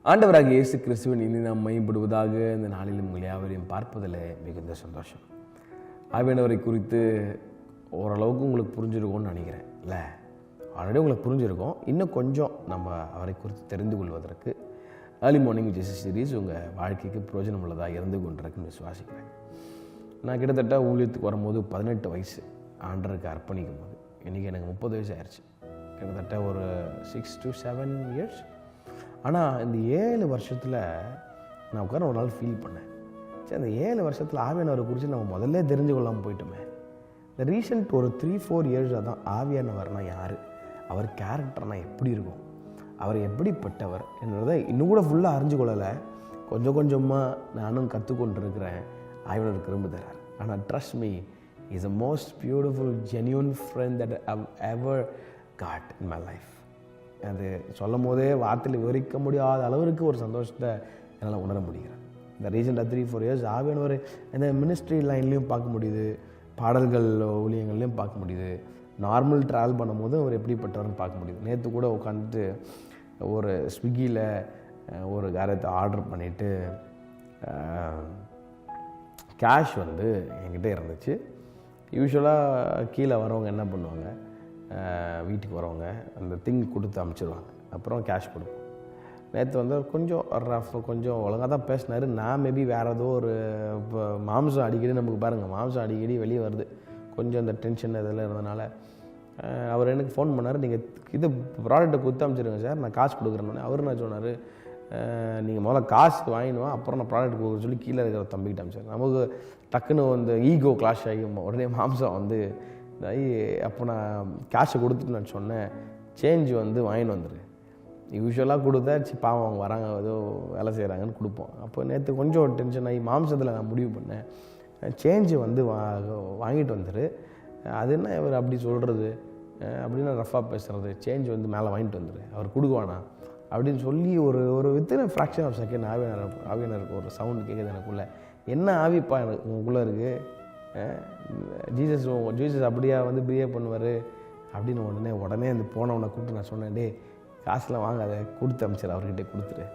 ஆண்டவராகிய இயேசு கிறிஸ்துவின் இனி நாம் மையப்படுவதாக இந்த நாளிலும் உங்கள் யாவரையும் பார்ப்பதில் மிகுந்த சந்தோஷம். ஆவியானவரை குறித்து ஓரளவுக்கு உங்களுக்கு புரிஞ்சிருக்கும்னு நினைக்கிறேன். இல்லை, ஆல்ரெடி உங்களுக்கு புரிஞ்சிருக்கும். இன்னும் கொஞ்சம் நம்ம அவரை குறித்து தெரிந்து கொள்வதற்கு ஏர்லி மார்னிங் ஜீசஸ் சீரீஸ் உங்கள் வாழ்க்கைக்கு பிரயோஜனம் உள்ளதாக இருந்து கொண்டிருக்குன்னு விசுவாசிக்கிறேன். நான் கிட்டத்தட்ட ஊழியத்துக்கு வரும்போது 18 வயசு ஆண்டருக்கு அர்ப்பணிக்கும் போது, இன்றைக்கி எனக்கு 30 வயசு ஆயிடுச்சு. கிட்டத்தட்ட ஒரு 6 to 7 இயர்ஸ். ஆனால் இந்த 7 வருஷத்தில் நான் உட்கார ஒரு நாள் ஃபீல் பண்ணேன், சரி அந்த 7 வருஷத்தில் ஆவியானவரை குறித்து நம்ம முதல்ல தெரிஞ்சு கொள்ளாமல் போயிட்டோமே. இந்த ரீசெண்ட் ஒரு 3-4 இயர்ஸாக தான் ஆவியானவர்னா யார், அவர் கேரக்டர்னா எப்படி இருக்கும், அவர் எப்படிப்பட்டவர் என்றதை இன்னும் கூட ஃபுல்லாக அறிஞ்சு கொள்ளலை. கொஞ்சம் கொஞ்சமாக நானும் கற்றுக்கொண்டிருக்கிறேன். ஆவியானவர் திரும்ப தரார். ஆனால் trust me, is the most beautiful genuine friend that I ever God in my life. அது சொல்லும் போதே வார்த்தையில் விவரிக்க முடியாத அளவிற்கு ஒரு சந்தோஷத்தை என்னால் உணர முடிகிறேன். இந்த ரீசெண்டாக 3-4 இயர்ஸ் ஆவியானவர் இந்த மினிஸ்ட்ரி லைன்லேயும் பார்க்க முடியுது, பாடல்கள் ஊழியங்கள்லையும் பார்க்க முடியுது, நார்மல் ட்ராவல் பண்ணும்போது அவர் எப்படிப்பட்டவர்னு பார்க்க முடியுது. நேற்று கூட உட்காந்துட்டு ஒரு ஸ்விக்கியில் ஒரு காரியத்தை ஆர்டர் பண்ணிவிட்டு கேஷ் என்கிட்ட இருந்துச்சு. யூஸ்வலாக கீழே வரவங்க என்ன பண்ணுவாங்க, வீட்டுக்கு வரவங்க அந்த திங் கொடுத்து அனுப்பிச்சிடுவாங்க, அப்புறம் கேஷ் கொடுப்போம். நேற்று கொஞ்சம் ரஃப், கொஞ்சம் ஒழுங்காக தான் பேசினார். நான் மேபி வேறு ஏதோ ஒரு இப்போ மாம்சம் அடிக்கடி நமக்கு பாருங்கள், மாம்சம் அடிக்கடி வெளியே வருது. கொஞ்சம் அந்த டென்ஷன் இதெல்லாம் இருந்தனால அவர் எனக்கு ஃபோன் பண்ணார், நீங்கள் இது ப்ராடக்ட்டை கொடுத்து அனுப்பிச்சிடுங்க சார், நான் காசு கொடுக்குறேன்னு. அவர் என்ன சொன்னார், நீங்கள் முதல்ல காசு வாங்கிடுவோம், அப்புறம் நான் ப்ராடக்ட் கொடுக்குற சொல்லி கீழே இருக்கிற தம்பிக்கிட்ட அனுப்பிச்சார். நமக்கு டக்குன்னு ஈகோ கிளாஷ் ஆகி உடனே மாம்சம் அப்போ நான் காசை கொடுத்துட்டு நான் சொன்னேன், சேஞ்ச் வாங்கின்னு வந்துடு. யூஸ்வலாக கொடுத்தா பாவம் அவங்க வராங்க, ஏதோ வேலை செய்கிறாங்கன்னு கொடுப்போம். அப்போ நேற்று கொஞ்சம் டென்ஷன் ஆகி மாம்சத்தில் நான் முடிவு பண்ணேன், சேஞ்சு வாங்கிட்டு வந்துடு. அது என்ன இவர் அப்படி சொல்கிறது அப்படின்னு ரஃபாக பேசுகிறது, சேஞ்ச் மேலே வாங்கிட்டு வந்துடு, அவர் கொடுக்குவானா அப்படின்னு சொல்லி ஒரு வித்தின் ஃப்ராக்ஷன் ஆஃப் செகண்ட் ஆவியானருக்கு ஒரு சவுண்டு கேட்குது எனக்குள்ளே. என்ன ஆவிப்பா எனக்கு உங்களுக்குள்ளே இருக்குது, ஜீசஸ் அப்படியா பிஹேவ் பண்ணுவார் அப்படின்னு உடனே அந்த போனவனை கூப்பிட்டு நான் சொன்னேன், டே காசுலாம் வாங்காத, கொடுத்து அனுப்பிச்சிடு, அவர்கிட்ட கொடுத்துரு.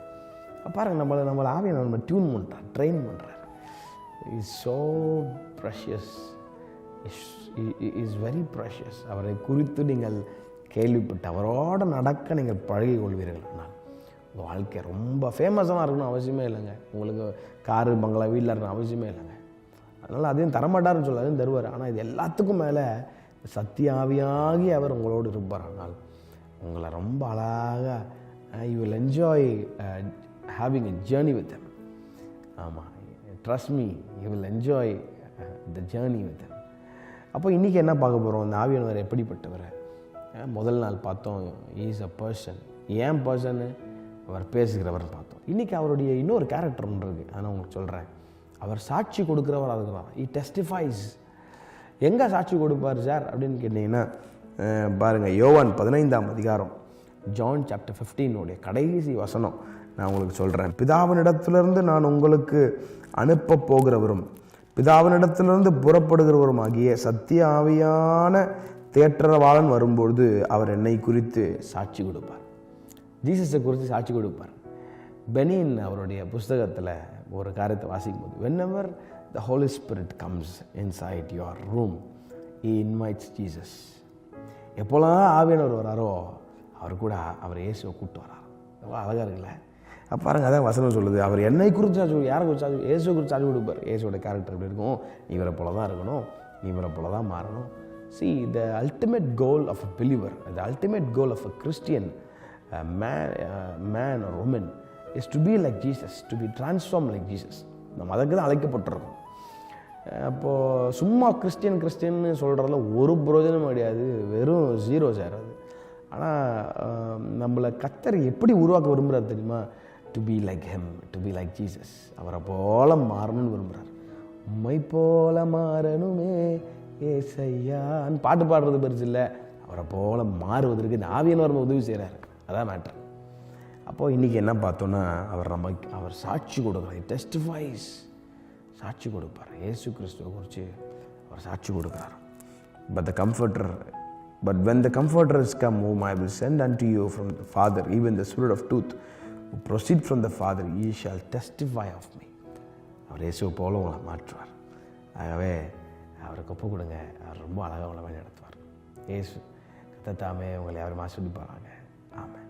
பாருங்கள், நம்மளை ஆவியானவர் நம்ம டியூன் பண்ணுறார், ட்ரெயின் பண்ணுறார். Is so precious, is very precious. அவரை குறித்து நீங்கள் கேள்விப்பட்டு அவரோடு நடக்க நீங்கள் பழகி கொள்வீர்கள்னால் உங்கள் வாழ்க்கை ரொம்ப ஃபேமஸாக இருக்கணும் அவசியமே இல்லைங்க. உங்களுக்கு காரு பங்களா வீட்டில் இருக்கணும் அவசியமே இல்லைங்க. அதனால் அதையும் தரமாட்டார்னு சொல்ல, அதையும் தருவார். ஆனால் இது எல்லாத்துக்கும் மேலே சத்தியாவியாகி அவர் உங்களோடு இருப்பார். ஆனால் உங்களை ரொம்ப அழகாக you will enjoy having a journey with him. ஆமாம், trust me, you will enjoy the journey with him. அப்போ இன்றைக்கி என்ன பார்க்க போகிறோம், இந்த ஆவியானவர் எப்படிப்பட்டவர். முதல் நாள் பார்த்தோம், இஸ் அ பர்சன். ஏன் பர்சனு, அவர் பேசுகிறவர் பார்த்தோம். இன்றைக்கி அவருடைய இன்னொரு கேரக்டர் ஒன்று இருக்குது, அதை நான் உங்களுக்கு சொல்கிறேன். அவர் சாட்சி கொடுக்குறவர், அதுக்குதான் இ டெஸ்டிஃபைஸ். எங்கே சாட்சி கொடுப்பார் சார் அப்படின்னு கேட்டிங்கன்னா, பாருங்கள், யோவான் 15ஆம் அதிகாரம், ஜான் சாப்டர் 15 கடைசி வசனம் நான் உங்களுக்கு சொல்கிறேன். பிதாவினிடத்திலிருந்து நான் உங்களுக்கு அனுப்ப போகிறவரும் பிதாவினிடத்திலிருந்து புறப்படுகிறவரும் ஆகிய சத்திய ஆவியான தேற்றரவாளன் வரும்பொழுது அவர் என்னை குறித்து சாட்சி கொடுப்பார். ஜீசஸை குறித்து சாட்சி கொடுப்பார். பெனின் அவருடைய புஸ்தகத்தில் ஒரு காரியத்தை வாசிக்கும் போது, whenever the Holy Spirit comes inside your room, he invites Jesus. எப்போலாம் ஆவியானவர் வராரோ அவர் இயேசுவை கூப்பிட்டு வரார். ரொம்ப அழகாக இருக்குல்ல. பாருங்கள், அதான் வசனம் சொல்லுது, அவர் என்னை குறித்து சாட்சி, யாரை குறித்து சாட்சி, இயேசுவை குறித்து சாட்சி கொடுப்பார். இயேசுவோட கேரக்டர் எப்படி இருக்கும், நீ இவரை போல தான் இருக்கணும், நீ இவரை போல தான் மாறணும். See, the ultimate goal of a believer, the ultimate goal of a Christian man or woman is to be like Jesus, to be transformed like Jesus. நம்ம அதுக்கு தான் அழைக்கப்பட்டிருக்கோம். அப்போது சும்மா கிறிஸ்டியன் சொல்கிறதுல ஒரு பிரயோஜனமும் கிடையாது, வெறும் 0 சார் அது. ஆனால் நம்மளை கர்த்தர் எப்படி உருவாக்க விரும்புகிறார் தெரியுமா, to be like him, to be like Jesus. அவரை போல மாறணும்னு விரும்புகிறார். உம்மை போல மாறணுமே ஏசையான்னு பாட்டு பாடுறது பெருசு இல்லை, அவரை போல மாறுவதற்கு இந்த ஆவியானவர் உதவி செய்கிறாரு, அதான் மேட்டர். அப்போது இன்றைக்கி என்ன பார்த்தோன்னா, அவர் சாட்சி கொடுக்குறார், டெஸ்டிஃபைஸ், சாட்சி கொடுப்பார். இயேசு கிறிஸ்துவை குறித்து அவர் சாட்சி கொடுக்குறார். But when the Comforter is come, whom I will send unto you from the Father, even the Spirit of truth, proceed from the Father, ye shall testify of me. அவர் இயேசுவை போல உங்களை மாற்றுவார். ஆகவே அவருக்கு ஒப்பு கொடுங்க. அவர் ரொம்ப அழகாக உங்களை வழி நடத்துவார். இயேசு கர்த்தர் தாமே உங்களை யாரும் ஆசீர்வதிப்பாராங்க. ஆமென்.